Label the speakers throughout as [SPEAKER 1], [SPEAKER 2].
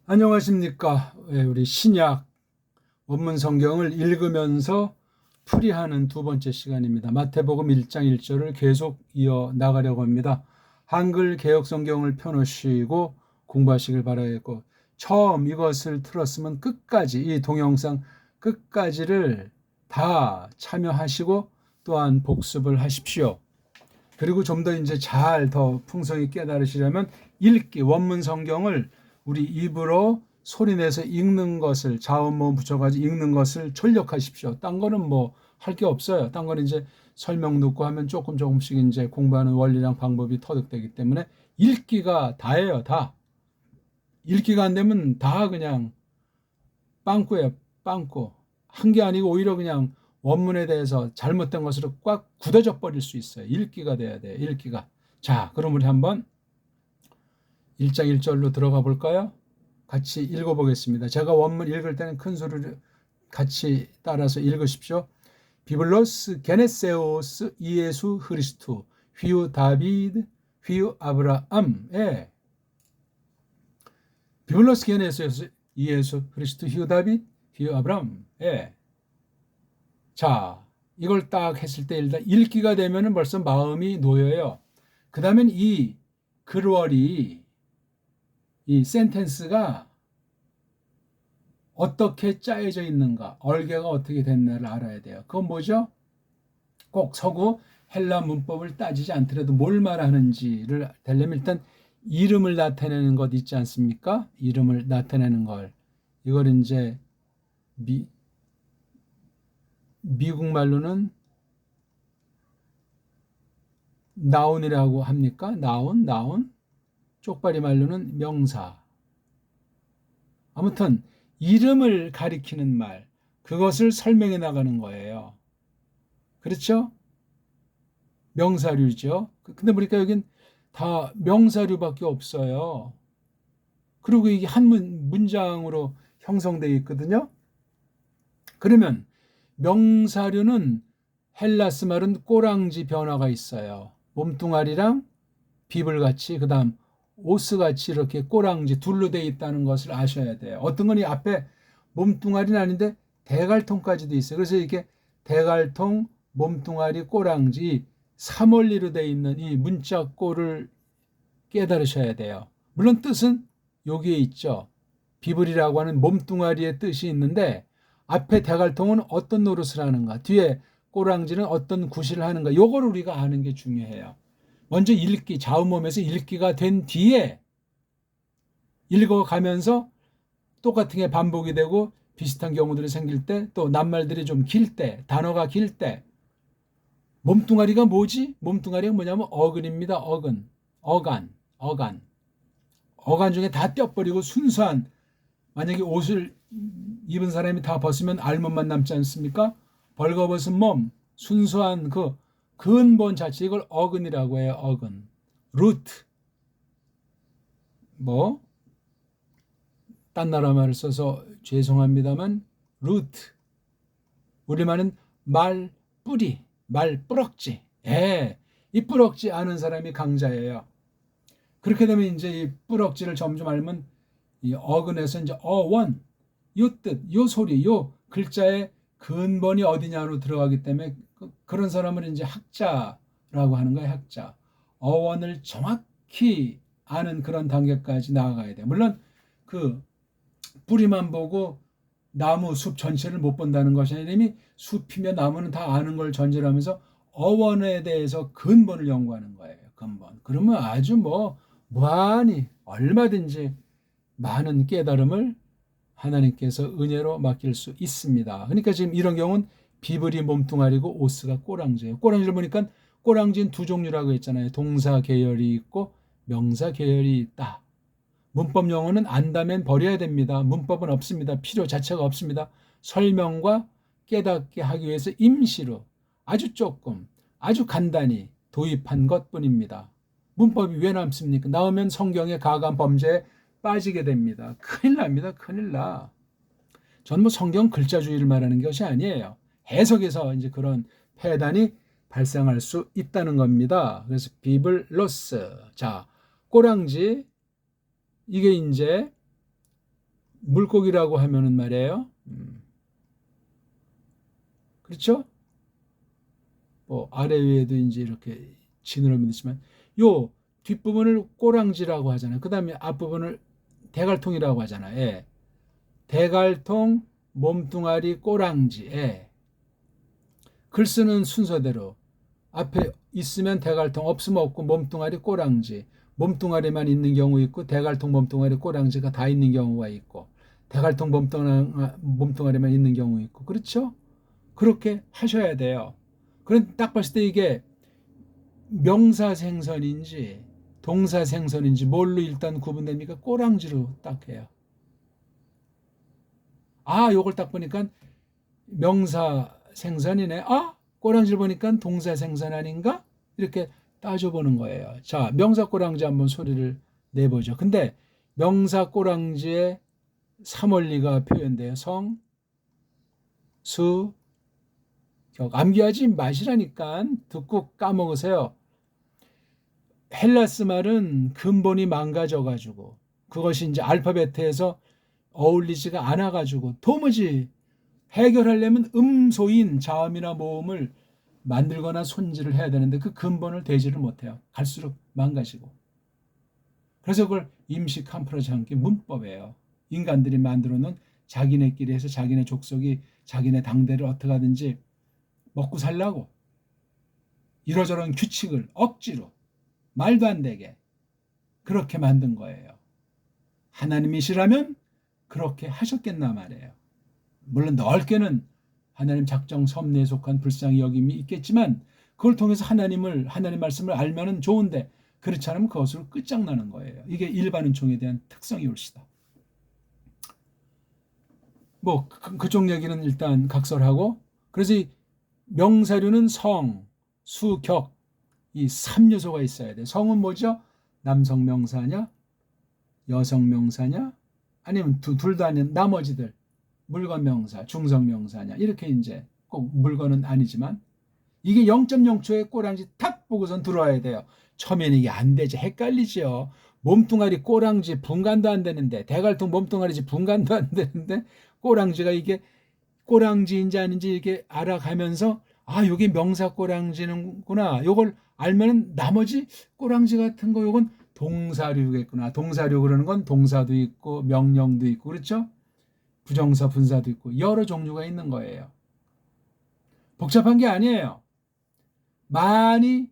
[SPEAKER 1] 안녕하십니까. 우리 신약 원문 성경을 읽으면서 풀이하는 두 번째 시간입니다. 마태복음 1장 1절을 계속 이어 나가려고 합니다. 한글 개역 성경을 펴놓으시고 공부하시길 바라겠고, 처음 이것을 틀었으면 끝까지, 이 동영상 끝까지를 다 참여하시고 또한 복습을 하십시오. 그리고 좀 더 이제 잘 더 풍성히 깨달으시려면 읽기, 원문 성경을 우리 입으로 소리내서 읽는 것을, 자음모 붙여가지고 읽는 것을 전력하십시오. 딴 거는 뭐 할 게 없어요. 딴 거는 이제 설명 듣고 하면 조금씩 이제 공부하는 원리랑 방법이 터득되기 때문에 읽기가 다예요, 다. 읽기가 안 되면 다 그냥 빵꾸예요, 빵꾸. 한 게 아니고 오히려 그냥 원문에 대해서 잘못된 것으로 꽉 굳어져 버릴 수 있어요. 읽기가 돼야 돼요, 읽기가. 자, 그럼 우리 한번 1장 1절로 들어가 볼까요? 같이 읽어보겠습니다. 제가 원문 읽을 때는 큰 소리를 같이 따라서 읽으십시오. 비블로스 게네세오스 이예수 그리스도 휘우 다비드 휘우 아브라함. 비블로스 게네세오스 이예수 그리스도 휘우 다비드 휘우 아브라함. 자, 이걸 딱 했을 때 일단 읽기가 되면은 벌써 마음이 놓여요. 그 다음엔 이 글월이, 이 센텐스가 어떻게 짜여져 있는가, 얼개가 어떻게 됐나를 알아야 돼요. 그건 뭐죠? 꼭 서구 헬라 문법을 따지지 않더라도 뭘 말하는지를 되려면 일단 이름을 나타내는 것 있지 않습니까? 이름을 나타내는 걸. 이걸 이제 미국 말로는 나운이라고 합니까? 나운. 쪽발이 말로는 명사. 아무튼 이름을 가리키는 말, 그것을 설명해 나가는 거예요. 그렇죠? 명사류죠. 근데 보니까 여긴 다 명사류밖에 없어요. 그리고 이게 한 문장으로 형성되어 있거든요. 그러면 명사류는 헬라스 말은 꼬랑지 변화가 있어요. 몸뚱아리랑 비블같이, 그 다음 오스같이 이렇게 꼬랑지 둘로 되어 있다는 것을 아셔야 돼요. 어떤 건 이 앞에 몸뚱아리는 아닌데 대갈통까지도 있어요. 그래서 이게 대갈통, 몸뚱아리, 꼬랑지 3원리로 되어 있는 이 문자꼬를 깨달으셔야 돼요. 물론 뜻은 여기에 있죠. 비블이라고 하는 몸뚱아리의 뜻이 있는데 앞에 대갈통은 어떤 노릇을 하는가, 뒤에 꼬랑지는 어떤 구실을 하는가, 요걸 우리가 아는 게 중요해요. 먼저 읽기, 좌우몸에서 읽기가 된 뒤에 읽어가면서 똑같은 게 반복이 되고 비슷한 경우들이 생길 때, 또 낱말들이 좀 길 때, 단어가 길 때, 몸뚱아리가 뭐지? 몸뚱아리가 뭐냐면 어근입니다. 어간 중에 다 떼어버리고 순수한, 만약에 옷을 입은 사람이 다 벗으면 알몸만 남지 않습니까? 벌거벗은 몸, 순수한 그 근본 자체, 이걸 어근이라고 해요. 어근. 루트. 딴 나라 말을 써서 죄송합니다만 루트. 우리말은 말 뿌리, 말 뿌럭지. 이 뿌럭지 아는 사람이 강자예요. 그렇게 되면 이제 이 뿌럭지를 점점 알면 이 어근에서 이제 어원, 요 뜻, 요 소리, 요 글자의 근본이 어디냐로 들어가기 때문에 그런 사람을 이제 학자라고 하는 거예요. 학자. 어원을 정확히 아는 그런 단계까지 나아가야 돼요. 물론 그 뿌리만 보고 나무, 숲 전체를 못 본다는 것이 아니라 이미 숲이며 나무는 다 아는 걸 전제로 하면서 어원에 대해서 근본을 연구하는 거예요. 근본. 그러면 아주 무한히 얼마든지 많은 깨달음을 하나님께서 은혜로 맡길 수 있습니다. 그러니까 지금 이런 경우는 비블이 몸뚱아리고 오스가 꼬랑지예요. 꼬랑지를 보니까 꼬랑지는 두 종류라고 했잖아요. 동사 계열이 있고 명사 계열이 있다. 문법 용어는 안다면 버려야 됩니다. 문법은 없습니다. 필요 자체가 없습니다. 설명과 깨닫게 하기 위해서 임시로 아주 조금, 아주 간단히 도입한 것뿐입니다. 문법이 왜 남습니까? 나오면 성경의 가감 범죄에 빠지게 됩니다. 큰일 납니다. 큰일 나. 전 성경 글자주의를 말하는 것이 아니에요. 해석에서 이제 그런 폐단이 발생할 수 있다는 겁니다. 그래서 비블로스. 자, 꼬랑지. 이게 이제 물고기라고 하면은 말이에요. 그렇죠? 뭐 아래 위에도 이제 이렇게 지느러미 있지만 요 뒷부분을 꼬랑지라고 하잖아요. 그 다음에 앞부분을 대갈통이라고 하잖아요. 예. 대갈통, 몸뚱아리, 꼬랑지. 예. 글 쓰는 순서대로 앞에 있으면 대갈통, 없으면 없고 몸뚱아리, 꼬랑지. 몸뚱아리만 있는 경우 있고 대갈통, 몸뚱아리, 꼬랑지가 다 있는 경우가 있고 대갈통, 몸뚱아리만 있는 경우 있고 그렇죠? 그렇게 하셔야 돼요. 그런 딱 봤을 때 이게 명사생선인지 동사생선인지 뭘로 일단 구분됩니까? 꼬랑지로 딱 해요. 아, 요걸 딱 보니까 명사생선이네. 아, 꼬랑지를 보니까 동사생선 아닌가? 이렇게 따져보는 거예요. 자, 명사꼬랑지 한번 소리를 내보죠. 근데 명사꼬랑지에 삼원리가 표현돼요. 성, 수, 격. 암기하지 마시라니까. 듣고 까먹으세요. 헬라스 말은 근본이 망가져가지고 그것이 이제 알파벳에서 어울리지가 않아가지고 도무지 해결하려면 음소인 자음이나 모음을 만들거나 손질을 해야 되는데 그 근본을 대지를 못해요. 갈수록 망가지고. 그래서 그걸 임시 컴프라장기 문법이에요. 인간들이 만들어 놓은 자기네끼리 해서 자기네 족속이 자기네 당대를 어떻게 하든지 먹고 살라고 이러저런 규칙을 억지로 말도 안 되게 그렇게 만든 거예요. 하나님이시라면 그렇게 하셨겠나 말이에요. 물론 넓게는 하나님 작정 섭리에 속한 불쌍히 여김이 있겠지만 그걸 통해서 하나님 말씀을 알면은 좋은데 그렇지 않으면 그것으로 끝장나는 거예요. 이게 일반 은총에 대한 특성이 올시다. 뭐 그쪽 얘기는 일단 각설하고 그래서 이 명사류는 성, 수, 격 이 3요소가 있어야 돼. 성은 뭐죠? 남성 명사냐? 여성 명사냐? 아니면 둘 다 아닌 나머지들 물건 명사, 중성 명사냐? 이렇게 이제 꼭 물건은 아니지만 이게 0.0초의 꼬랑지 탁 보고선 들어와야 돼요. 처음에는 이게 안 되지. 헷갈리죠. 몸뚱아리 꼬랑지 분간도 안 되는데 대갈통 몸뚱아리지 분간도 안 되는데 꼬랑지가 이게 꼬랑지인지 아닌지 이렇게 알아가면서 아, 요게 명사 꼬랑지는구나. 요걸 알면은 나머지 꼬랑지 같은 거 요건 동사류겠구나. 동사류 그러는 건 동사도 있고 명령도 있고 그렇죠? 부정사 분사도 있고 여러 종류가 있는 거예요. 복잡한 게 아니에요. 많이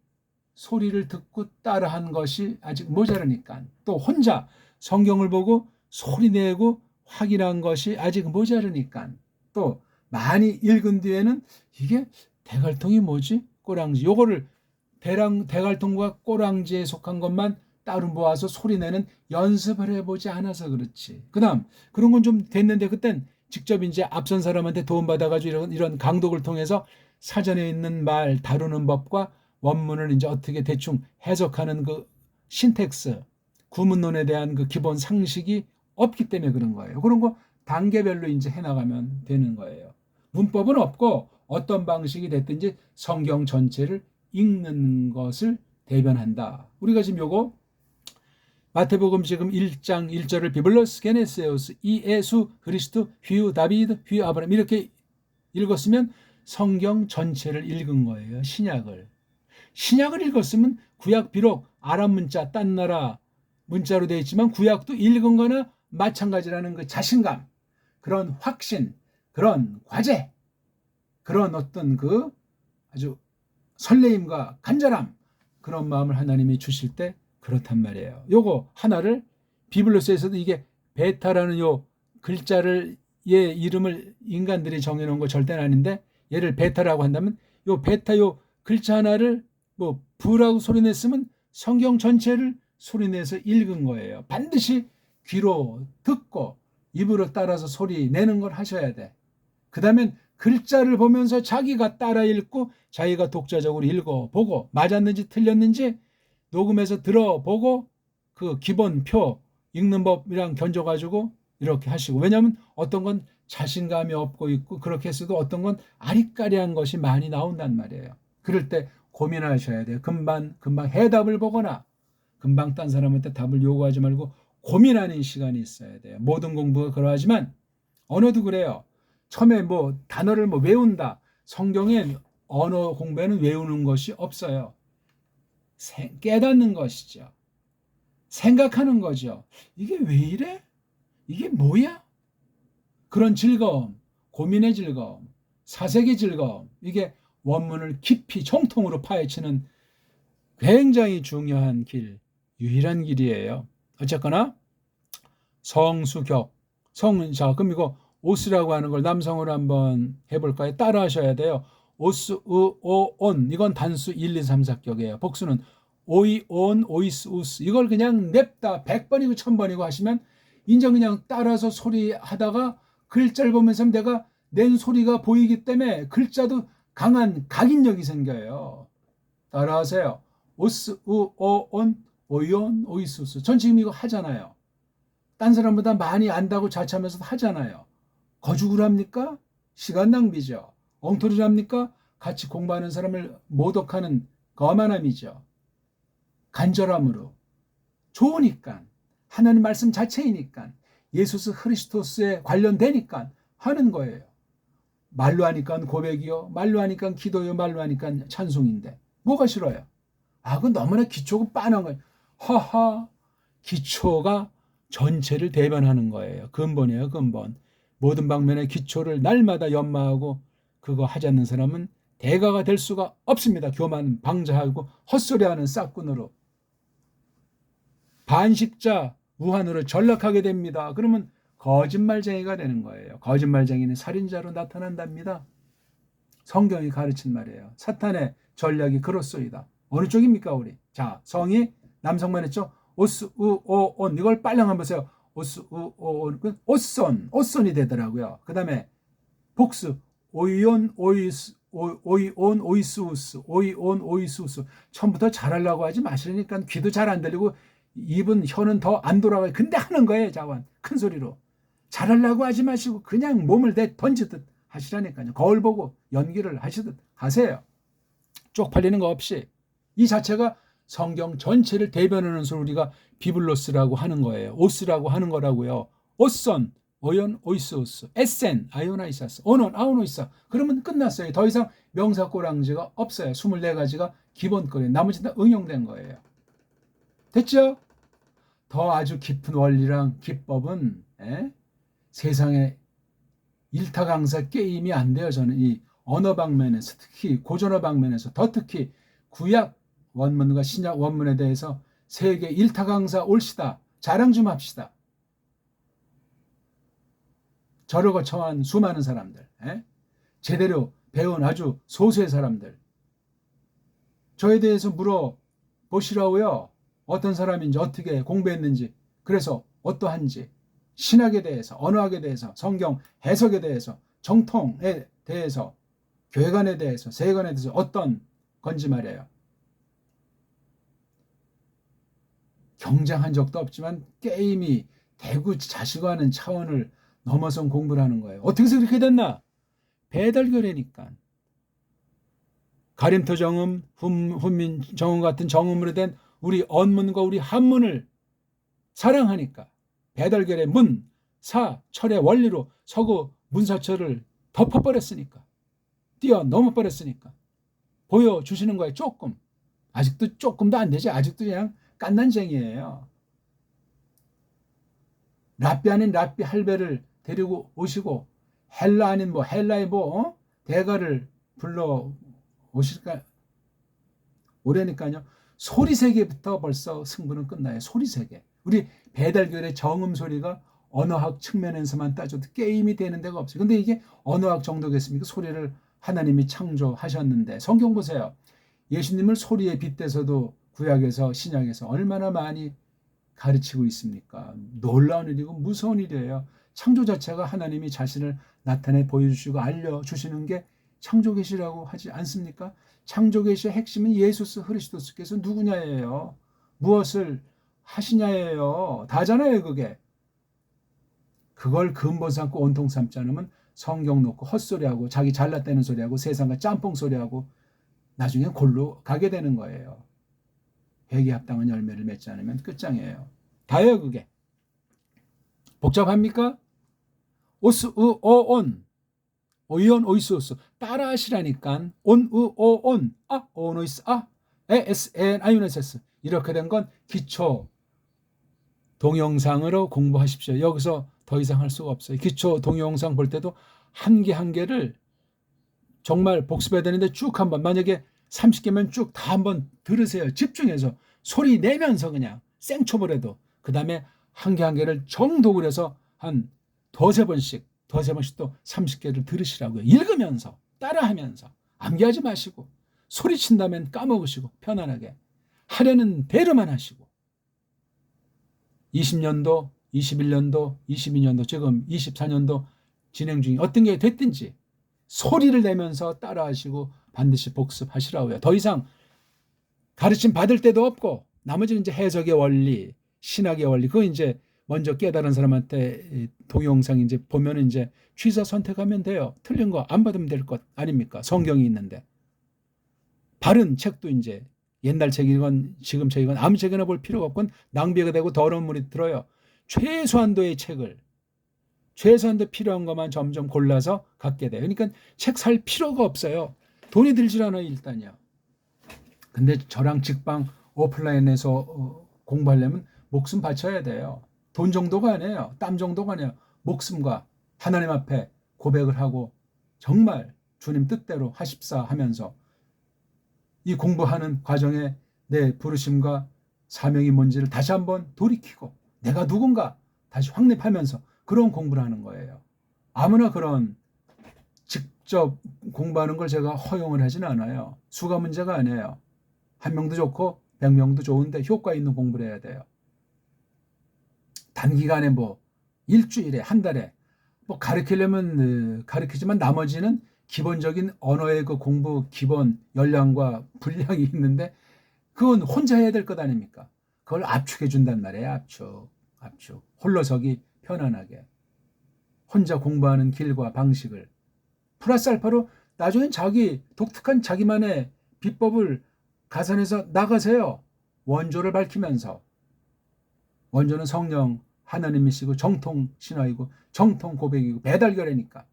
[SPEAKER 1] 소리를 듣고 따라한 것이 아직 모자르니까 또 혼자 성경을 보고 소리내고 확인한 것이 아직 모자르니까 또 많이 읽은 뒤에는 이게 대갈통이 뭐지? 꼬랑지. 요거를 대갈통과 꼬랑지에 속한 것만 따로 모아서 소리내는 연습을 해보지 않아서 그렇지. 그 다음 그런 건 좀 됐는데 그땐 직접 이제 앞선 사람한테 도움받아가지고 이런 강독을 통해서 사전에 있는 말 다루는 법과 원문을 이제 어떻게 대충 해석하는 그 신텍스, 구문론에 대한 그 기본 상식이 없기 때문에 그런 거예요. 그런 거 단계별로 이제 해나가면 되는 거예요. 문법은 없고 어떤 방식이 됐든지 성경 전체를 읽는 것을 대변한다. 우리가 지금 요거 마태복음 지금 1장 1절을 비블로스 게네세우스 이에수 그리스도 휘우 다비드 휘우 아브라함 이렇게 읽었으면 성경 전체를 읽은 거예요. 신약을 읽었으면 구약 비록 아람 문자 딴 나라 문자로 되어 있지만 구약도 읽은 거나 마찬가지라는 그 자신감, 그런 확신, 그런 과제, 그런 어떤 그 아주 설레임과 간절함 그런 마음을 하나님이 주실 때 그렇단 말이에요. 요거 하나를 비블로스에서도 이게 베타라는 요 글자를 얘 이름을 인간들이 정해놓은 거 절대는 아닌데 얘를 베타라고 한다면 요 베타 요 글자 하나를 뭐 부라고 소리냈으면 성경 전체를 소리내서 읽은 거예요. 반드시 귀로 듣고 입으로 따라서 소리 내는 걸 하셔야 돼. 그 다음엔 글자를 보면서 자기가 따라 읽고 자기가 독자적으로 읽어보고 맞았는지 틀렸는지 녹음해서 들어보고 그 기본 표 읽는 법이랑 견줘가지고 이렇게 하시고 왜냐하면 어떤 건 자신감이 없고 있고 그렇게 했어도 어떤 건 아리까리한 것이 많이 나온단 말이에요. 그럴 때 고민하셔야 돼요. 금방 해답을 보거나 금방 딴 사람한테 답을 요구하지 말고 고민하는 시간이 있어야 돼요. 모든 공부가 그러하지만 언어도 그래요. 처음에 뭐 단어를 뭐 외운다. 성경에 언어 공부에는 외우는 것이 없어요. 깨닫는 것이죠. 생각하는 거죠. 이게 왜 이래? 이게 뭐야? 그런 즐거움, 고민의 즐거움, 사색의 즐거움, 이게 원문을 깊이 정통으로 파헤치는 굉장히 중요한 길, 유일한 길이에요. 어쨌거나 성수격, 자, 그럼 이거 오스라고 하는 걸 남성으로 한번 해볼까요? 따라 하셔야 돼요. 오스, 으, 오, 온. 이건 단수 1, 2, 3, 4격이에요. 복수는 오이, 온, 오이스, 우스. 이걸 그냥 냅다 100번이고 1000번이고 하시면 인제 그냥 따라서 소리 하다가 글자를 보면서 내가 낸 소리가 보이기 때문에 글자도 강한 각인력이 생겨요. 따라하세요. 오스, 우, 오, 온, 오이온, 오이스, 우스. 전 지금 이거 하잖아요. 딴 사람보다 많이 안다고 자처하면서 하잖아요. 거죽을 합니까? 시간 낭비죠. 엉터리를 합니까? 같이 공부하는 사람을 모독하는 거만함이죠. 간절함으로. 좋으니까. 하나님 말씀 자체이니까. 예수 그리스도스에 관련되니까 하는 거예요. 말로 하니까 고백이요. 말로 하니까 기도요. 말로 하니까 찬송인데. 뭐가 싫어요? 아, 그건 너무나 기초고 빤한 거예요. 하하. 기초가 전체를 대변하는 거예요. 근본이에요. 근본. 모든 방면의 기초를 날마다 연마하고 그거 하지 않는 사람은 대가가 될 수가 없습니다. 교만 방자하고 헛소리하는 싹군으로. 반식자 우한으로 전락하게 됩니다. 그러면 거짓말쟁이가 되는 거예요. 거짓말쟁이는 살인자로 나타난답니다. 성경이 가르친 말이에요. 사탄의 전략이 그렇소이다. 어느 쪽입니까 우리? 자, 성이 남성만 했죠. 오스, 우, 오, 온. 이걸 빨랑 한번 보세요. 오스, 우, 오, 온. 오손이 되더라고요. 그 다음에 복수. 오이온, 오이스, 오이온, 오이스우스. 오이온, 오이스우스. 처음부터 잘하려고 하지 마시니까 귀도 잘 안 들리고 입은 혀는 더 안 돌아가요. 근데 하는 거예요. 자원. 큰 소리로. 잘하려고 하지 마시고 그냥 몸을 던지듯 하시라니까요. 거울 보고 연기를 하시듯 하세요. 쪽팔리는 거 없이. 이 자체가 성경 전체를 대변하는 소리 우리가 비블로스라고 하는 거예요. 오스라고 하는 거라고요. 오선, 오연, 오이스오스, 에센, 아이오나이사스, 오논, 아우노이사. 그러면 끝났어요. 더 이상 명사꼬랑지가 없어요. 24가지가 기본거리예요. 나머지 다 응용된 거예요. 됐죠? 더 아주 깊은 원리랑 기법은 세상에 일타강사 게임이 안 돼요. 저는 이 언어 방면에서 특히 고전어 방면에서 더 특히 구약 원문과 신약 원문에 대해서 세계 일타강사 올시다. 자랑 좀 합시다. 저를 거쳐한 수많은 사람들, 제대로 배운 아주 소수의 사람들, 저에 대해서 물어보시라고요. 어떤 사람인지 어떻게 공부했는지, 그래서 어떠한지, 신학에 대해서, 언어학에 대해서, 성경 해석에 대해서, 정통에 대해서, 교회관에 대해서, 세관에 대해서 어떤 건지 말이에요. 경쟁한 적도 없지만 게임이 대구 자식하는 차원을 넘어선 공부를 하는 거예요. 어떻게 해서 그렇게 됐나? 배달교례니까. 가림토 정음, 훈민 정음 같은 정음으로 된 우리 언문과 우리 한문을 사랑하니까 배달결의 문, 사, 철의 원리로 서구 문사철을 덮어버렸으니까 뛰어넘어버렸으니까 보여주시는 거예요. 조금. 아직도 조금도 안 되지. 아직도 그냥 깐난쟁이에요. 랍비 아닌 랍비 할배를 데리고 오시고 헬라 아닌 헬라의 대가를 불러 오실까 오려니까요. 소리세계부터 벌써 승부는 끝나요. 소리세계. 우리 배달결의 정음 소리가 언어학 측면에서만 따져도 게임이 되는 데가 없어요. 근데 이게 언어학 정도겠습니까? 소리를 하나님이 창조하셨는데 성경 보세요. 예수님을 소리에 빗대서도 구약에서 신약에서 얼마나 많이 가르치고 있습니까? 놀라운 일이고 무서운 일이에요. 창조 자체가 하나님이 자신을 나타내 보여주시고 알려주시는 게 창조 계시라고 하지 않습니까? 창조 계시의 핵심은 예수 그리스도께서 누구냐예요. 무엇을 하시냐예요. 다잖아요, 그게. 그걸 근본 삼고 온통 삼지 않으면 성경 놓고 헛소리하고 자기 잘났다는 소리하고 세상과 짬뽕 소리하고 나중에 골로 가게 되는 거예요. 회개 합당한 열매를 맺지 않으면 끝장이에요. 다예요, 그게. 복잡합니까? 오스, 으, 어, 온. 오이온, 오이스, 오스. 따라 하시라니까. 온, 으, 어, 온. 아, 온, 오이스, 아. 에, 에스, 엔, 아이오네세스. 이렇게 된 건 기초 동영상으로 공부하십시오. 여기서 더 이상 할 수가 없어요. 기초 동영상 볼 때도 한 개 한 개를 정말 복습해야 되는데 쭉 한번, 만약에 30개면 쭉 다 한번 들으세요. 집중해서 소리 내면서 그냥 생초보라도. 그 다음에 한 개 한 개를 정독을 해서 한 두세 번씩 또 30개를 들으시라고요. 읽으면서 따라하면서 암기하지 마시고 소리친다면 까먹으시고 편안하게 하려는 대로만 하시고 20년도, 21년도, 22년도, 지금 24년도 진행 중에 어떤 게 됐든지 소리를 내면서 따라하시고 반드시 복습하시라고요. 더 이상 가르침 받을 때도 없고 나머지는 이제 해석의 원리, 신학의 원리, 그거 이제 먼저 깨달은 사람한테 동영상 이제 보면 이제 취사 선택하면 돼요. 틀린 거 안 받으면 될 것 아닙니까? 성경이 있는데. 바른 책도 이제 옛날 책이건 지금 책이건 아무 책이나 볼 필요가 없건 낭비가 되고 더러운 물이 들어요. 최소한도의 책을, 최소한도 필요한 것만 점점 골라서 갖게 돼요. 그러니까 책 살 필요가 없어요. 돈이 들질 않아요, 일단요. 근데 저랑 직방 오프라인에서 공부하려면 목숨 바쳐야 돼요. 돈 정도가 아니에요. 땀 정도가 아니에요. 목숨과 하나님 앞에 고백을 하고 정말 주님 뜻대로 하십사 하면서 이 공부하는 과정에 내 부르심과 사명이 뭔지를 다시 한번 돌이키고 내가 누군가 다시 확립하면서 그런 공부를 하는 거예요. 아무나 그런 직접 공부하는 걸 제가 허용을 하지는 않아요. 수가 문제가 아니에요. 한 명도 좋고 100명도 좋은데 효과 있는 공부를 해야 돼요. 단기간에 뭐 일주일에 한 달에 뭐 가르치려면 가르치지만 나머지는 기본적인 언어의 그 공부 기본 역량과 분량이 있는데 그건 혼자 해야 될 것 아닙니까? 그걸 압축해 준단 말이에요. 압축. 홀로서기 편안하게. 혼자 공부하는 길과 방식을. 플러스 알파로 나중엔 자기 독특한 자기만의 비법을 가산해서 나가세요. 원조를 밝히면서. 원조는 성령 하나님이시고 정통 신화이고 정통 고백이고 배달결이니까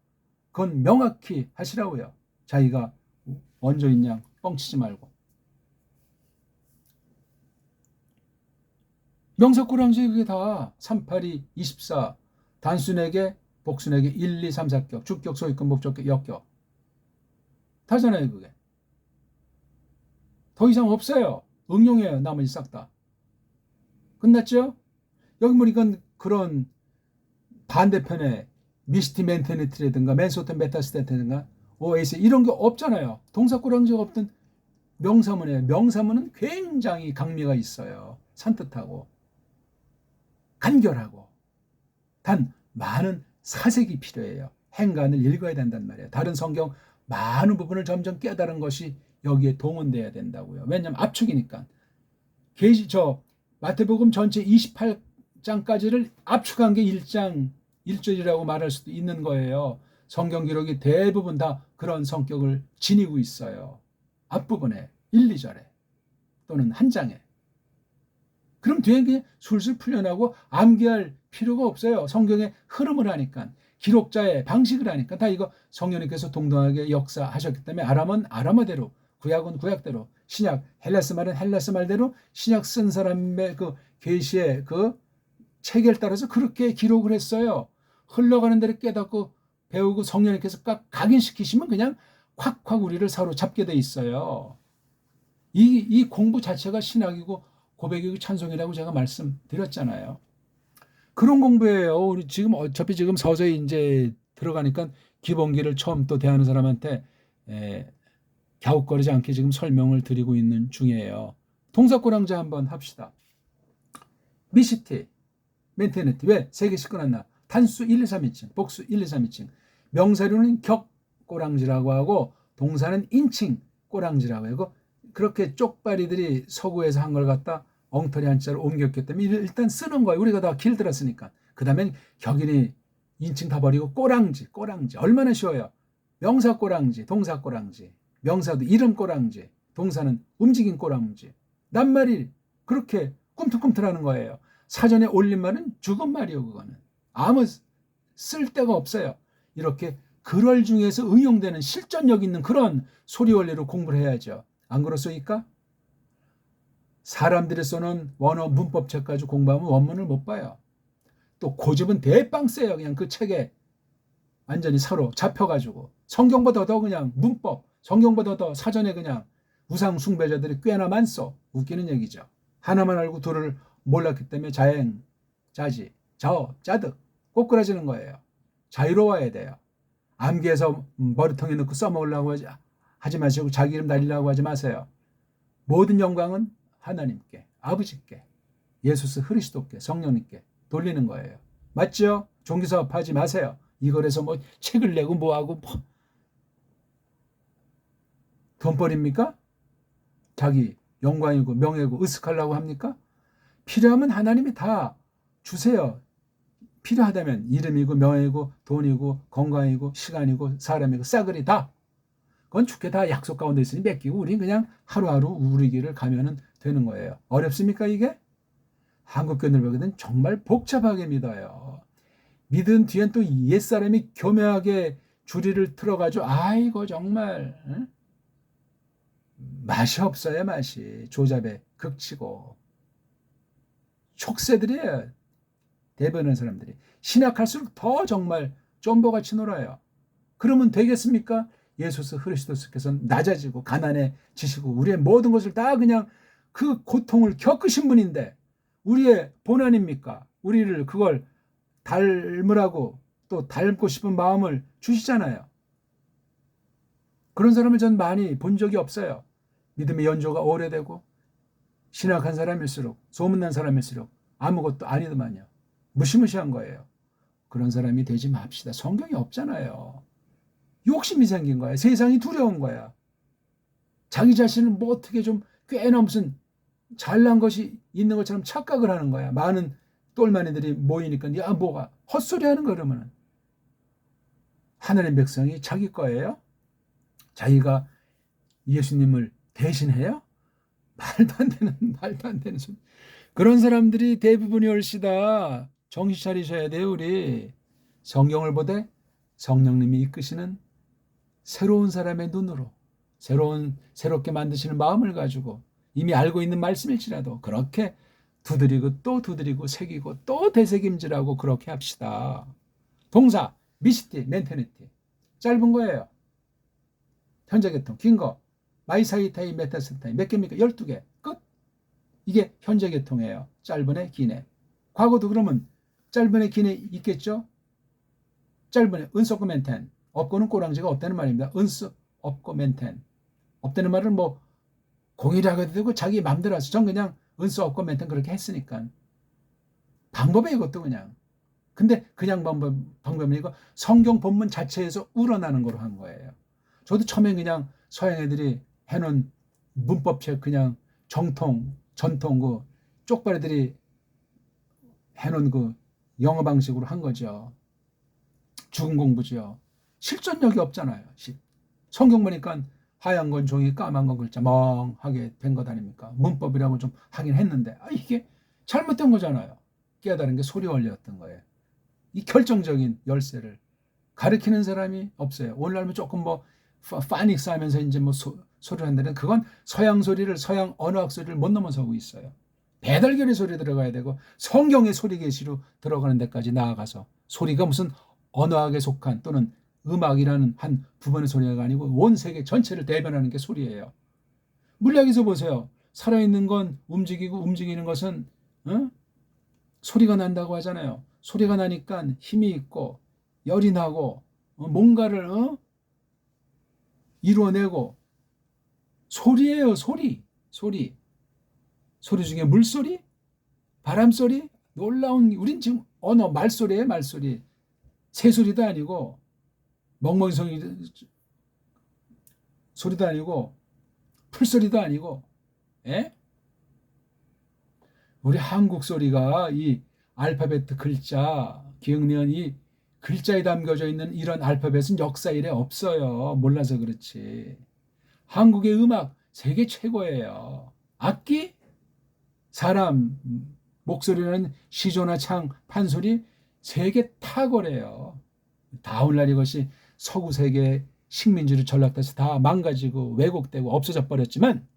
[SPEAKER 1] 그건 명확히 하시라고요. 자기가 원조인 양 뻥치지 말고. 명사꾸랑지 그게 다 382, 24 단순에게 복순에게 1, 2, 3, 4격 주격, 소유격, 목적격, 역격 다잖아요. 그게 더 이상 없어요. 응용해요. 나머지 싹 다. 끝났죠? 여기 보니까 그런 반대편에 미스티 멘테니티라든가 맨소탄 메타스테트라든가 오에이스 이런 게 없잖아요. 동사꾸랑지가 없던 명사문이에요. 명사문은 굉장히 강미가 있어요. 산뜻하고 간결하고 단 많은 사색이 필요해요. 행간을 읽어야 된단 말이에요. 다른 성경 많은 부분을 점점 깨달은 것이 여기에 동원돼야 된다고요. 왜냐하면 압축이니까. 마태복음 전체 28장까지를 압축한 게 1장 1절이라고 말할 수도 있는 거예요. 성경 기록이 대부분 다 그런 성격을 지니고 있어요. 앞부분에 1, 2절에 또는 한 장에. 그럼 뒤에 그냥 술술 풀려나고 암기할 필요가 없어요. 성경의 흐름을 하니까. 기록자의 방식을 하니까. 다 이거 성령님께서 동등하게 역사하셨기 때문에 아람은 아람어대로, 구약은 구약대로, 신약, 헬라스 말은 헬라스 말대로 신약 쓴 사람의 그 계시의 그 체계를 따라서 그렇게 기록을 했어요. 흘러가는 대로 깨닫고 배우고 성령님께서 각인시키시면 그냥 콱콱 우리를 사로잡게 돼 있어요. 이 공부 자체가 신학이고 고백이고 찬송이라고 제가 말씀드렸잖아요. 그런 공부예요. 우리 지금 어차피 지금 서서히 이제 들어가니까 기본기를 처음 또 대하는 사람한테 갸웃거리지 않게 지금 설명을 드리고 있는 중이에요. 동사꾸랑자 한번 합시다. 미시티, 멘테네티. 왜? 세 개씩 끊었나? 단수 1, 2, 3, 2층, 복수 1, 2, 3, 2층. 명사류는 격꼬랑지라고 하고 동사는 인칭 꼬랑지라고 하고 그렇게 쪽발이들이 서구에서 한 걸 갖다 엉터리 한자로 옮겼기 때문에 일단 쓰는 거예요. 우리가 다 길들었으니까. 그 다음에 격인이 인칭 다 버리고 꼬랑지. 얼마나 쉬워요. 명사 꼬랑지, 동사 꼬랑지. 명사도 이름 꼬랑지, 동사는 움직인 꼬랑지. 낱말이 그렇게 꿈틀꿈틀하는 거예요. 사전에 올린 말은 죽은 말이요. 그거는 아무 쓸데가 없어요. 이렇게 글월 중에서 응용되는 실전력 있는 그런 소리 원리로 공부를 해야죠. 안 그렇습니까? 사람들이 써놓은 원어 문법책 가지고 공부하면 원문을 못 봐요. 또 고집은 대빵 세요. 그냥 그 책에 완전히 서로 잡혀가지고 성경보다 더 그냥 문법, 성경보다 더 사전에 그냥 우상 숭배자들이 꽤나 많소. 웃기는 얘기죠. 하나만 알고 둘을 몰랐기 때문에 자행, 자지, 자어, 짜득 꼬꾸라지는 거예요. 자유로워야 돼요. 암기해서 머리통에 넣고 써먹으려고 하지 마시고 자기 이름 날리려고 하지 마세요. 모든 영광은 하나님께, 아버지께, 예수스 그리스도께, 성령님께 돌리는 거예요. 맞죠? 종교사업 하지 마세요. 이걸해서 뭐 책을 내고 뭐하고 뭐 돈벌입니까? 자기 영광이고 명예고 으쓱하려고 합니까? 필요하면 하나님이 다 주세요. 필요하다면 이름이고 명예고 돈이고 건강이고 시간이고 사람이고 싸그리 다. 그건 주께 다 약속 가운데 있으니 맡기고 우린 그냥 하루하루 우리 길을 가면 되는 거예요. 어렵습니까 이게? 한국교회를 보게 되면 정말 복잡하게 믿어요. 믿은 뒤엔 또 옛사람이 교묘하게 주리를 틀어가지고 아이고 정말 응? 맛이 없어요. 맛이 조잡에 극치고 촉새들이에요. 대변하는 사람들이 신약할수록 더 정말 쫌보같이 놀아요. 그러면 되겠습니까? 예수스 그리스도께서는 낮아지고 가난해지시고 우리의 모든 것을 다 그냥 그 고통을 겪으신 분인데 우리의 본안입니까? 우리를 그걸 닮으라고 또 닮고 싶은 마음을 주시잖아요. 그런 사람을 전 많이 본 적이 없어요. 믿음의 연조가 오래되고 신학한 사람일수록 소문난 사람일수록 아무것도 아니더만요. 무시무시한 거예요. 그런 사람이 되지 맙시다. 성경이 없잖아요. 욕심이 생긴 거야. 세상이 두려운 거야. 자기 자신을 뭐 어떻게 좀 꽤나 무슨 잘난 것이 있는 것처럼 착각을 하는 거야. 많은 똘마니들이 모이니까 야 뭐가 헛소리 하는 거 그러면은. 하늘의 백성이 자기 거예요? 자기가 예수님을 대신해요? 말도 안 되는 소리. 그런 사람들이 대부분이 올시다. 정신 차리셔야 돼요. 우리 성경을 보되 성령님이 이끄시는 새로운 사람의 눈으로 새롭게 만드시는 마음을 가지고 이미 알고 있는 말씀일지라도 그렇게 두드리고 또 두드리고 새기고 또 되새김질하고 그렇게 합시다. 동사 미시티 멘테니티 짧은 거예요. 현재계통 긴 거 마이사이타이 메타스타이 몇 개입니까? 12개 끝. 이게 현재계통이에요. 짧은에 기네. 과거도 그러면 짧은에 기네 있겠죠? 짧은에 은수 없고 멘텐 없고는 꼬랑지가 없다는 말입니다. 은수 없고 멘텐 없다는 말은 뭐 공이라고 해도 되고 자기 맘대로 해서 전 그냥 은수 없고 멘텐 그렇게 했으니까 방법이에요. 이것도 그냥. 근데 그냥 방법이 아니고 성경 본문 자체에서 우러나는 거로 한 거예요. 저도 처음에 그냥 서양 애들이 해놓은 문법책 그냥 전통 그 쪽발이들이 해놓은 그 영어 방식으로 한 거죠. 죽은 공부죠. 실전력이 없잖아요. 성경 보니까 하얀 건 종이 까만 건 글자 멍하게 된 것 아닙니까? 문법이라고 좀 하긴 했는데 이게 잘못된 거잖아요. 깨달은 게 소리 원리였던 거예요. 이 결정적인 열쇠를 가르치는 사람이 없어요. 오늘날은 조금 뭐 파닉스 하면서 이제 뭐 소리를 한다는 그건 서양 소리를 서양 언어학 소리를 못 넘어서고 있어요. 배달결의 소리 들어가야 되고 성경의 소리 계시로 들어가는 데까지 나아가서 소리가 무슨 언어학에 속한 또는 음악이라는 한 부분의 소리가 아니고 온 세계 전체를 대변하는 게 소리예요. 물리학에서 보세요. 살아있는 건 움직이고 움직이는 것은 소리가 난다고 하잖아요. 소리가 나니까 힘이 있고 열이 나고 뭔가를 이루어내고 소리예요. 소리 중에 물소리 바람소리 놀라운 우린 지금 언어 말소리예요. 말소리 새소리도 아니고 멍멍이 소리도 아니고 풀소리도 아니고 우리 한국 소리가 이 알파벳 글자 기억니은 이 글자에 담겨져 있는 이런 알파벳은 역사 이래 없어요. 몰라서 그렇지. 한국의 음악 세계 최고예요. 악기 사람 목소리는 시조나 창 판소리 세계 탁월해요. 다 오늘날 이것이 서구 세계 식민지로 전락돼서 다 망가지고 왜곡되고 없어져 버렸지만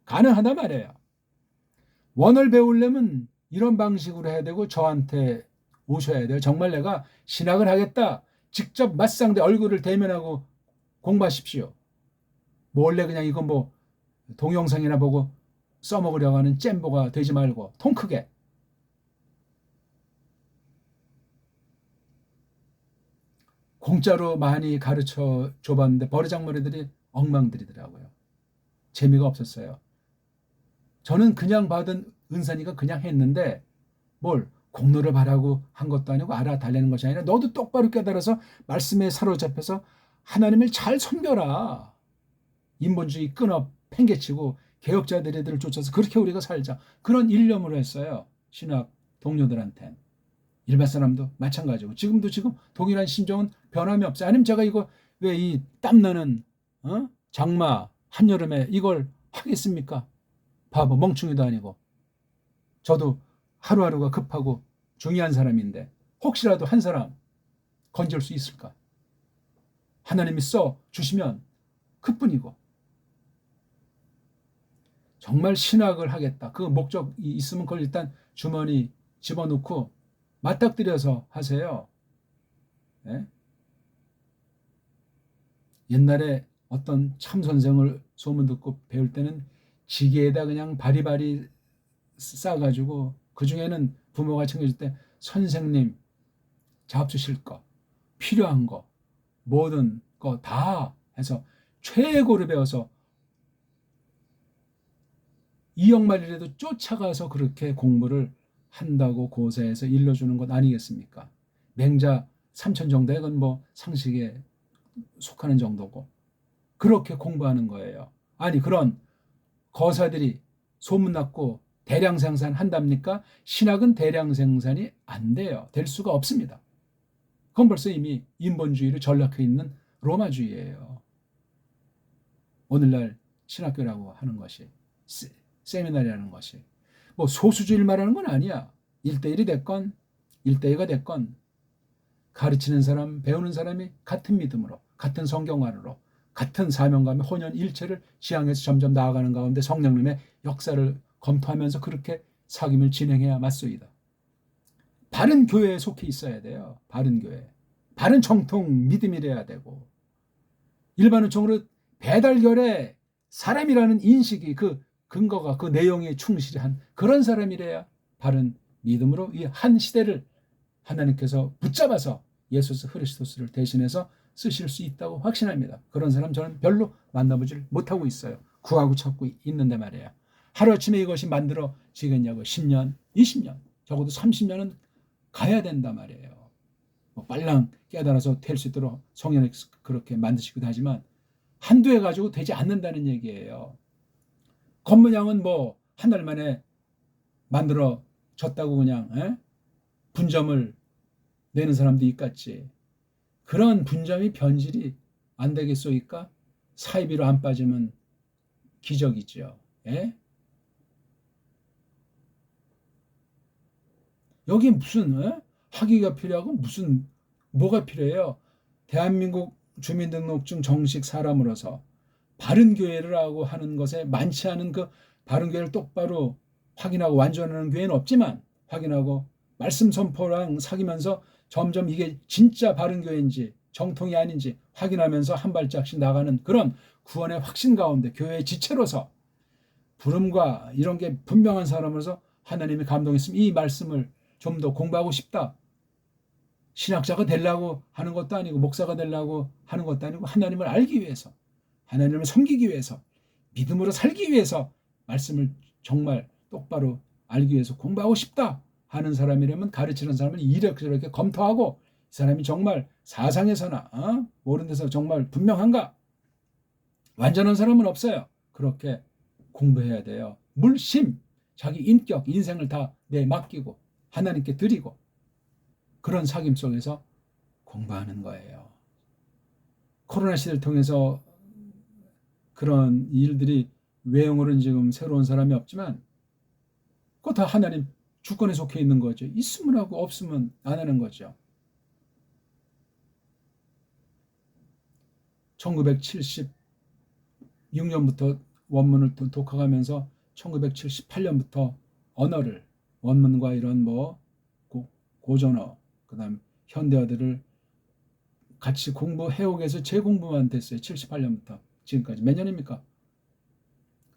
[SPEAKER 1] 가능하단 말이에요. 원어를 배우려면 이런 방식으로 해야 되고 저한테 오셔야 돼요. 정말 내가 신학을 하겠다. 직접 맞상대 얼굴을 대면하고 공부하십시오. 뭐 원래 그냥 이건 뭐 동영상이나 보고 써먹으려고 하는 잼보가 되지 말고 통 크게. 공짜로 많이 가르쳐 줘봤는데 버르장머리들이 엉망들이더라고요. 재미가 없었어요. 저는 그냥 받은 은사니까 그냥 했는데 뭘 공로를 바라고 한 것도 아니고 알아달라는 것이 아니라 너도 똑바로 깨달아서 말씀에 사로잡혀서 하나님을 잘 섬겨라. 인본주의 끊어 팽개치고 개혁자들을 쫓아서 그렇게 우리가 살자. 그런 일념으로 했어요. 신학 동료들한테. 일반 사람도 마찬가지고 지금 동일한 심정은 변함이 없어요. 아니면 제가 이거 왜 이 땀나는 장마 한여름에 이걸 하겠습니까? 바보 멍충이도 아니고. 저도 하루하루가 급하고 중요한 사람인데 혹시라도 한 사람 건질 수 있을까? 하나님이 써 주시면 그뿐이고. 정말 신학을 하겠다. 그 목적이 있으면 그걸 일단 주머니 집어넣고 맞닥뜨려서 하세요. 네? 옛날에 어떤 참 선생을 소문 듣고 배울 때는 지게에다 그냥 바리바리 싸가지고 그 중에는 부모가 챙겨줄 때 선생님 잡수실 거 필요한 거 모든 거 다 해서 최고로 배워서 2억마리라도 쫓아가서 그렇게 공부를 한다고 고사해서 일러주는 것 아니겠습니까? 맹자 3천 정도의 건 뭐 상식에 속하는 정도고 그렇게 공부하는 거예요. 아니 그런 거사들이 소문났고 대량 생산한답니까? 신학은 대량 생산이 안 돼요. 될 수가 없습니다. 그건 벌써 이미 인본주의로 전락해 있는 로마주의예요. 오늘날 신학교라고 하는 것이 세미나리라는 것이 뭐 소수주의를 말하는 건 아니야. 1대1이 됐건 1대2가 됐건 가르치는 사람, 배우는 사람이 같은 믿음으로 같은 성경화로 같은 사명감의 혼연일체를 지향해서 점점 나아가는 가운데 성령님의 역사를 검토하면서 그렇게 사귐을 진행해야 맞소이다. 바른 교회에 속해 있어야 돼요. 바른 교회. 바른 정통 믿음이래야 되고 일반적으로 배달결에 사람이라는 인식이 그 근거가 그 내용에 충실한 그런 사람이래야 바른 믿음으로 이 한 시대를 하나님께서 붙잡아서 예수 그리스도를 대신해서 쓰실 수 있다고 확신합니다. 그런 사람 저는 별로 만나보질 못하고 있어요. 구하고 찾고 있는데 말이에요. 하루아침에 이것이 만들어지겠냐고 10년, 20년, 적어도 30년은 가야 된단 말이에요. 뭐 빨랑 깨달아서 될 수 있도록 성령이 그렇게 만드시기도 하지만 한두 해 가지고 되지 않는다는 얘기예요. 겉모양은 뭐 한 달 만에 만들어졌다고 그냥 분점을 내는 사람도 있겠지. 그런 분점이 변질이 안 되겠소이까? 사이비로 안 빠지면 기적이죠. 예? 여기 무슨 학위가 필요하고 무슨 뭐가 필요해요? 대한민국 주민등록증 정식 사람으로서 바른 교회를 하고 하는 것에 많지 않은 그 바른 교회를 똑바로 확인하고 완전하는 교회는 없지만 확인하고 말씀 선포랑 사귀면서 점점 이게 진짜 바른 교회인지 정통이 아닌지 확인하면서 한 발짝씩 나가는 그런 구원의 확신 가운데 교회의 지체로서 부름과 이런 게 분명한 사람으로서 하나님이 감동했으면 이 말씀을 좀 더 공부하고 싶다. 신학자가 되려고 하는 것도 아니고 목사가 되려고 하는 것도 아니고 하나님을 알기 위해서 하나님을 섬기기 위해서 믿음으로 살기 위해서 말씀을 정말 똑바로 알기 위해서 공부하고 싶다 하는 사람이라면 가르치는 사람을 이렇게 검토하고 이 사람이 정말 사상에서나 모르는 데서 정말 분명한가? 완전한 사람은 없어요. 그렇게 공부해야 돼요. 물심, 자기 인격, 인생을 다 맡기고 하나님께 드리고 그런 사귐 속에서 공부하는 거예요. 코로나 시대를 통해서 그런 일들이 외형으로는 지금 새로운 사람이 없지만 그거 다 하나님 주권에 속해 있는 거죠. 있으면 하고 없으면 안 하는 거죠. 1976년부터 원문을 독학하면서 1978년부터 언어를 원문과 이런 뭐 고전어 그다음 현대어들을 같이 공부해오게 해서 재공부만 됐어요. 78년부터 지금까지 몇 년입니까?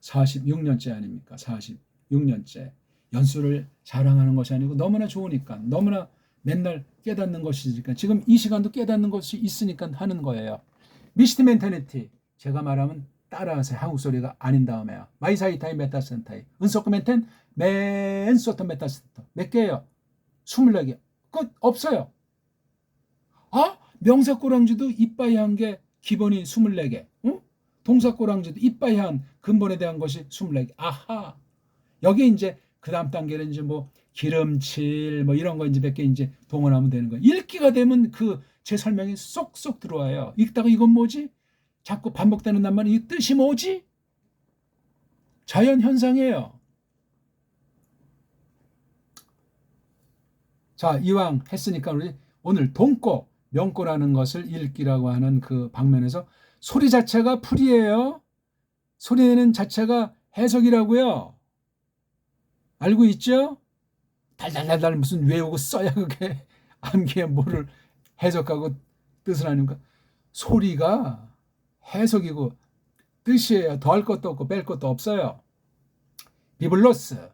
[SPEAKER 1] 46년째 아닙니까? 46년째. 연수를 자랑하는 것이 아니고 너무나 좋으니까, 너무나 맨날 깨닫는 것이니까, 지금 이 시간도 깨닫는 것이 있으니까 하는 거예요. 미시티 멘테니티, 제가 말하면 따라하세요. 한국 소리가 아닌 다음에요. 마이사이타이 메타센타이 은소크멘텐 맨소토 메타센터 몇 개예요? 24개. 끝. 없어요. 아, 명사꼬랑지도 이빠이 한 게 기본이 24개. 응? 동사꼬랑지도 이빠이 한 근본에 대한 것이 24개. 아하. 여기 이제 그 다음 단계는 이제 뭐 기름칠 뭐 이런 거 이제 몇 개 이제 동원하면 되는 거예요. 읽기가 되면 그 제 설명이 쏙쏙 들어와요. 읽다가 이건 뭐지? 자꾸 반복되는 낱말이 이 뜻이 뭐지? 자연 현상이에요. 자, 이왕 했으니까 우리 오늘 동꼬, 명꼬라는 것을 읽기라고 하는 그 방면에서 소리 자체가 풀이에요. 소리내는 자체가 해석이라고요. 알고 있죠? 달달달달 무슨 외우고 써야 그게 암기에 뭐를 해석하고 뜻을 하는가. 소리가 해석이고 뜻이에요. 더할 것도 없고 뺄 것도 없어요. 비블로스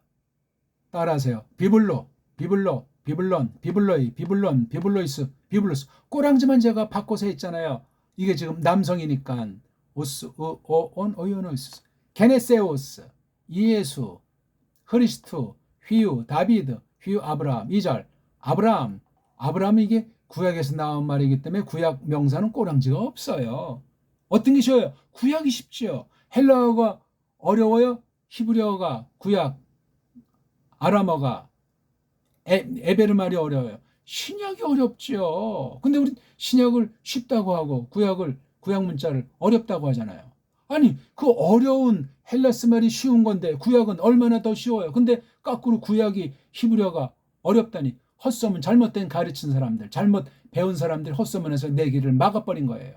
[SPEAKER 1] 따라하세요. 비블로, 비블로, 비블론, 비블로이, 비블론, 비블로이스, 비블로스. 꼬랑지만 제가 바꿔서 했잖아요. 이게 지금 남성이니까 오스, 온, 오이오노이스, 게네세우스, 이예수, 흐리스투, 휘유, 다비드, 휘유, 아브라함. 2절 아브라함은 이게 구약에서 나온 말이기 때문에 구약 명사는 꼬랑지가 없어요. 어떤 게 쉬워요? 구약이 쉽죠. 헬라어가 어려워요? 히브리어가, 구약, 아람어가, 에베르 말이 어려워요. 신약이 어렵죠. 근데 우리 신약을 쉽다고 하고 구약 문자를 어렵다고 하잖아요. 아니, 그 어려운 헬라스 말이 쉬운 건데 구약은 얼마나 더 쉬워요. 근데 거꾸로 구약이 히브리어가 어렵다니, 헛소문, 잘못된 가르친 사람들, 잘못 배운 사람들 헛소문에서 내 길을 막아버린 거예요.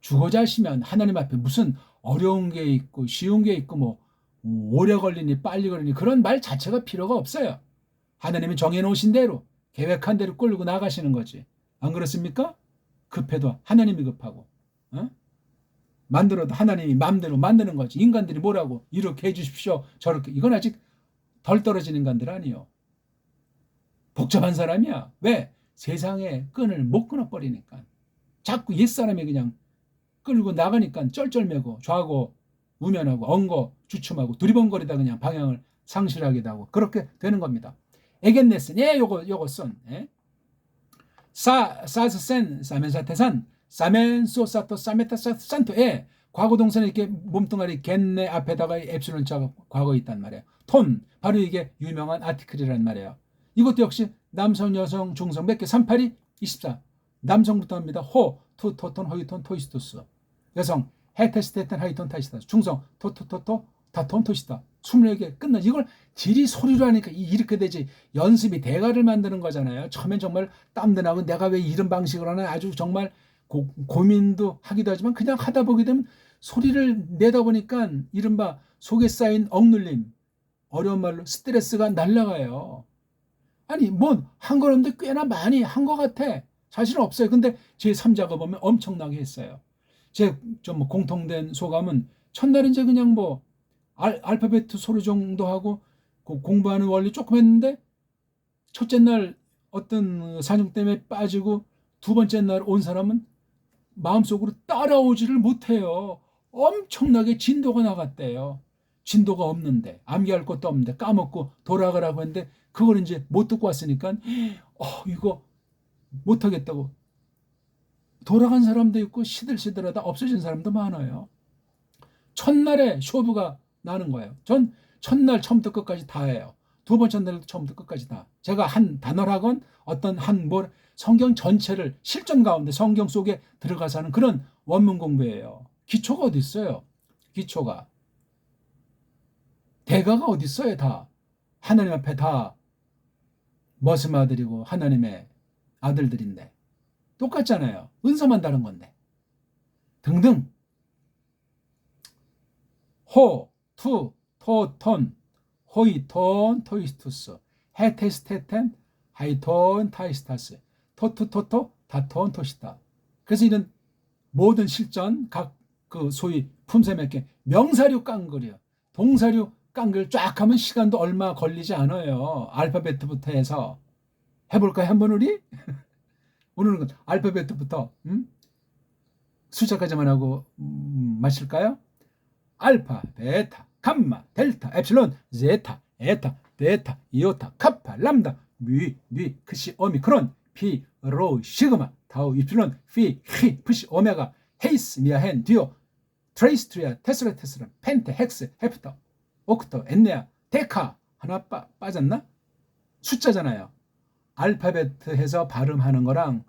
[SPEAKER 1] 주고자시면 하나님 앞에 무슨 어려운 게 있고 쉬운 게 있고 뭐 오래 걸리니 빨리 걸리니 그런 말 자체가 필요가 없어요. 하나님이 정해놓으신 대로 계획한 대로 끌고 나가시는 거지. 안 그렇습니까? 급해도 하나님이 급하고, 만들어도 하나님이 마음대로 만드는 거지. 인간들이 뭐라고 이렇게 해주십시오 저렇게, 이건 아직 덜 떨어진 인간들 아니요. 복잡한 사람이야. 왜? 세상에 끈을 못 끊어버리니까. 자꾸 옛사람이 그냥 끌고 나가니까 쩔쩔매고 좌고 우면하고 엉거 주춤하고 두리번거리다 그냥 방향을 상실하기도 하고 그렇게 되는 겁니다. 에겐네슨, 요거 쏜. 사스센, 사멘사테산, 사멘소사토, 사메타산토. 과거 동사는 이렇게 몸뚱아리 겐네 앞에다가 엡실론 자가 과거에 있단 말이에요. 톤, 바로 이게 유명한 아티클이란 말이에요. 이것도 역시 남성, 여성, 중성 몇 개? 38이 24. 남성부터 합니다. 호, 투, 토톤, 호이톤, 토이스토스. 여성, 헤테스테텐, 하이톤, 타이스토스. 중성, 토토토토, 다톤, 토시다. 24개 끝나. 이걸 질이 소리로 하니까 이렇게 되지. 연습이 대가를 만드는 거잖아요. 처음엔 정말 땀도 나고 내가 왜 이런 방식으로 하나 아주 정말 고민도 하기도 하지만 그냥 하다 보게 되면 소리를 내다 보니까 이른바 속에 쌓인 억눌림, 어려운 말로 스트레스가 날아가요. 아니 뭔 한 건 없는데 꽤나 많이 한 것 같아. 사실은 없어요. 근데 제 3자가 보면 엄청나게 했어요. 제 좀 공통된 소감은 첫날 이제 그냥 뭐 알파벳 소리 정도 하고 공부하는 원리 조금 했는데 첫째 날 어떤 사정 때문에 빠지고 두 번째 날 온 사람은 마음속으로 따라오지를 못해요. 엄청나게 진도가 나갔대요. 진도가 없는데 암기할 것도 없는데 까먹고 돌아가라고 했는데 그걸 이제 못 듣고 왔으니까 이거 못하겠다고 돌아간 사람도 있고 시들시들하다 없어진 사람도 많아요. 첫날에 쇼부가 나는 거예요. 전 첫날 처음부터 끝까지 다 해요. 두 번째 날도 처음부터 끝까지 다. 제가 한 단어라건 어떤 성경 전체를 실전 가운데 성경 속에 들어가서 하는 그런 원문 공부예요. 기초가 어디 있어요? 기초가. 대가가 어디 있어요? 다. 하나님 앞에 다 머슴 아들이고 하나님의 아들들인데 똑같잖아요. 은서만 다른 건데. 등등. 호, 투, 토, 톤, 호이톤, 토이스투스, 헤테스테텐, 하이톤, 타이스타스, 토투, 토토, 다톤, 토시다. 그래서 이런 모든 실전, 각 그 소위 품새 몇 개, 명사류 깡글이요. 동사류 깡글 쫙 하면 시간도 얼마 걸리지 않아요. 알파벳부터 해서. 해볼까요? 한번 우리? 오늘은 알파벳부터 숫자까지만 하고 마실까요? 알파, 베타, 감마, 델타, 엡실론, 제타, 에타, 베타, 이오타, 카파, 람다, 뮤, 뉘, 크시, 오미크론, 피, 로, 시그마, 타우, 이플론, 피, 히, 푸시, 오메가, 헤이스, 미아헨, 듀오, 트레이스, 트리아, 테스라, 테스라, 펜테, 헥스, 헤프터, 오크토, 엔네아, 데카. 하나 빠졌나? 숫자잖아요. 알파벳 해서 발음하는 거랑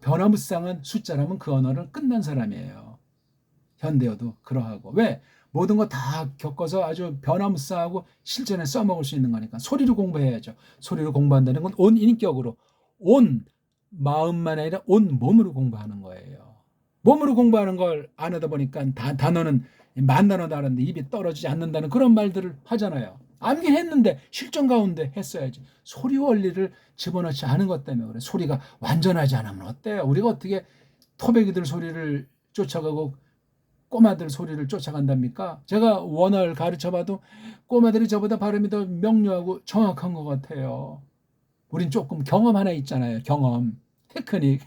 [SPEAKER 1] 변화무쌍한 숫자라면 그 언어를 끝난 사람이에요. 현대어도 그러하고. 왜? 모든 거 다 겪어서 아주 변화무쌍하고 실전에 써먹을 수 있는 거니까. 소리를 공부해야죠. 소리를 공부한다는 건 온 인격으로, 온 마음만 아니라 온 몸으로 공부하는 거예요. 몸으로 공부하는 걸 안 하다 보니까 단어는 만 단어 다른데 입이 떨어지지 않는다는 그런 말들을 하잖아요. 암긴 했는데 실전 가운데 했어야지. 소리 원리를 집어넣지 않은 것 때문에 그래. 소리가 완전하지 않으면 어때요? 우리가 어떻게 토백이들 소리를 쫓아가고 꼬마들 소리를 쫓아간답니까? 제가 원어를 가르쳐봐도 꼬마들이 저보다 발음이 더 명료하고 정확한 것 같아요. 우린 조금 경험 하나 있잖아요. 경험, 테크닉.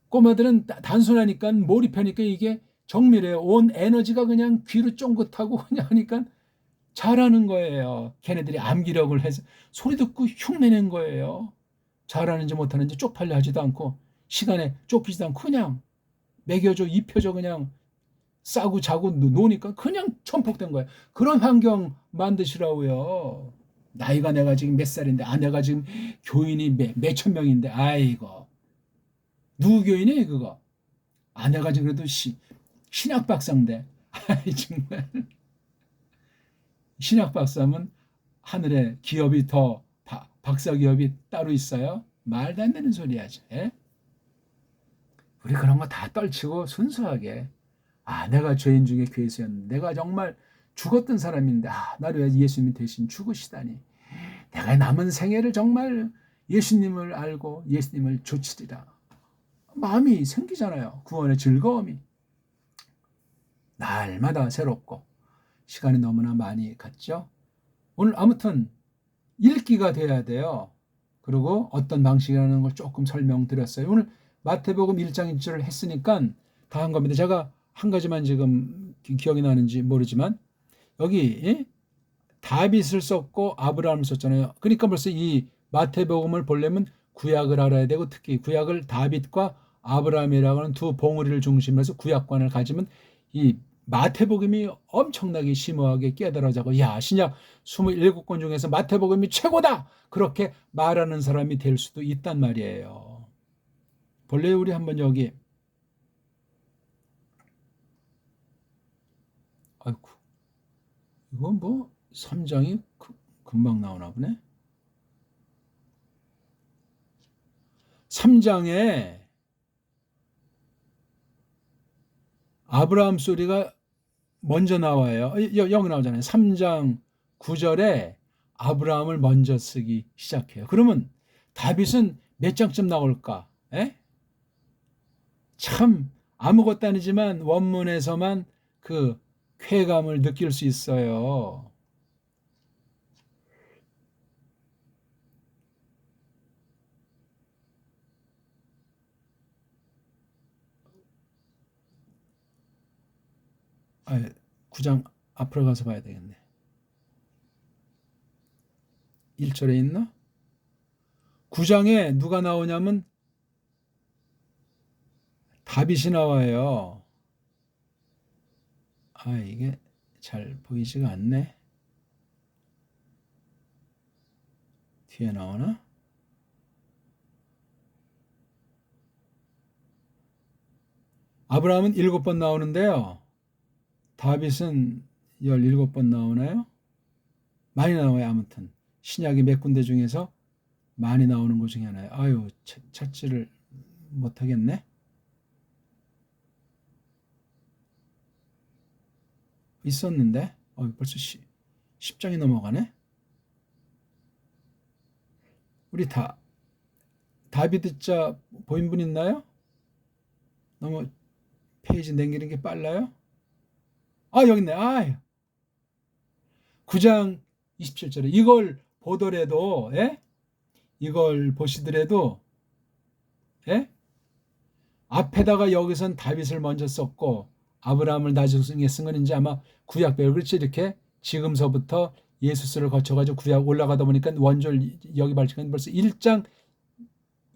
[SPEAKER 1] 꼬마들은 단순하니까 몰입하니까 이게 정밀해요. 온 에너지가 그냥 귀로 쫑긋하고 그냥 하니까 잘하는 거예요. 걔네들이 암기력을 해서 소리 듣고 흉내낸 거예요. 잘하는지 못하는지 쪽팔려 하지도 않고 시간에 쫓기지도 않고 그냥 먹여줘 입혀줘 그냥 싸고 자고 노니까 그냥 천폭된 거예요. 그런 환경 만드시라고요. 나이가 내가 지금 몇 살인데 아내가 지금 교인이 몇천 명인데 아이고 누구 교인이에요 그거. 아내가 지금 그래도 신학 박사인데 아이 정말 신학 박사면 하늘에 기업이 더 박사 기업이 따로 있어요? 말도 안 되는 소리 하지. 우리 그런 거 다 떨치고 순수하게 내가 죄인 중에 괴수였는데 내가 정말 죽었던 사람인데 나를 위해 예수님이 대신 죽으시다니 내가 남은 생애를 정말 예수님을 알고 예수님을 조치리라 마음이 생기잖아요. 구원의 즐거움이 날마다 새롭고 시간이 너무나 많이 갔죠. 오늘 아무튼 읽기가 돼야 돼요. 그리고 어떤 방식이라는 걸 조금 설명드렸어요. 오늘 마태복음 1장 1절을 했으니까 다 한 겁니다. 제가 한 가지만 지금 기억이 나는지 모르지만 여기 다윗을 썼고 아브라함을 썼잖아요. 그러니까 벌써 이 마태복음을 보려면 구약을 알아야 되고 특히 구약을 다윗과 아브라함이라고 하는 두 봉우리를 중심으로 해서 구약관을 가지면 이 마태복음이 엄청나게 심오하게 깨달아져고 신약 27권 중에서 마태복음이 최고다 그렇게 말하는 사람이 될 수도 있단 말이에요. 본래 우리 한번 여기 아이고 이건 뭐 3장이 금방 나오나 보네. 3장에 아브라함 소리가 먼저 나와요. 여기 나오잖아요. 3장 9절에 아브라함을 먼저 쓰기 시작해요. 그러면 다윗은 몇 장쯤 나올까? 참 아무것도 아니지만 원문에서만 그 쾌감을 느낄 수 있어요. 아, 9장 앞으로 가서 봐야 되겠네. 1절에 있나? 9장에 누가 나오냐면 다윗이 나와요. 이게 잘 보이지가 않네. 뒤에 나오나? 아브라함은 7번 나오는데요. 다윗은 17번 나오나요? 많이 나와요. 아무튼 신약이 몇 군데 중에서 많이 나오는 것 중에 하나예요. 아유, 찾지를 못하겠네. 있었는데 벌써 10장이 넘어가네. 우리 다비드자 보인 분 있나요? 너무 페이지 넘기는 게 빨라요? 여기 있네. 9장 27절에 이걸 보더라도, 이걸 보시더라도, 앞에다가 여기선 다윗을 먼저 썼고 아브라함을 나중에 쓴 건 이제 아마 구약별, 그렇지? 이렇게 지금서부터 예수스를 거쳐가지고 구약 올라가다 보니까 원절 여기 발전은 벌써 1장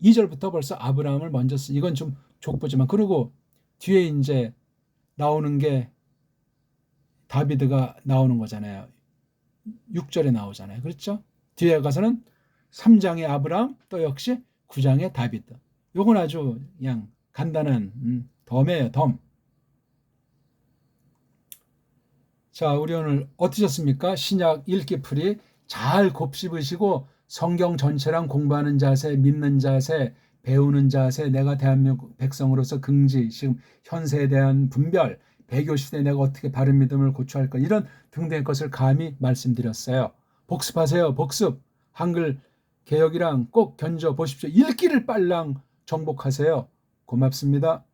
[SPEAKER 1] 2절부터 벌써 아브라함을 먼저 쓴, 이건 좀 족보지만, 그리고 뒤에 이제 나오는 게 다비드가 나오는 거잖아요. 6절에 나오잖아요. 그렇죠? 뒤에 가서는 3장의 아브라함, 또 역시 9장의 다비드. 요건 아주 그냥 간단한 덤이에요. 덤. 자, 우리 오늘 어떠셨습니까? 신약 읽기풀이 잘 곱씹으시고 성경 전체랑 공부하는 자세, 믿는 자세, 배우는 자세, 내가 대한민국 백성으로서 긍지, 지금 현세에 대한 분별, 배교 시대에 내가 어떻게 바른 믿음을 고취할 것, 이런 등등의 것을 감히 말씀드렸어요. 복습하세요. 복습. 한글 개혁이랑 꼭 견져 보십시오. 읽기를 빨랑 정복하세요. 고맙습니다.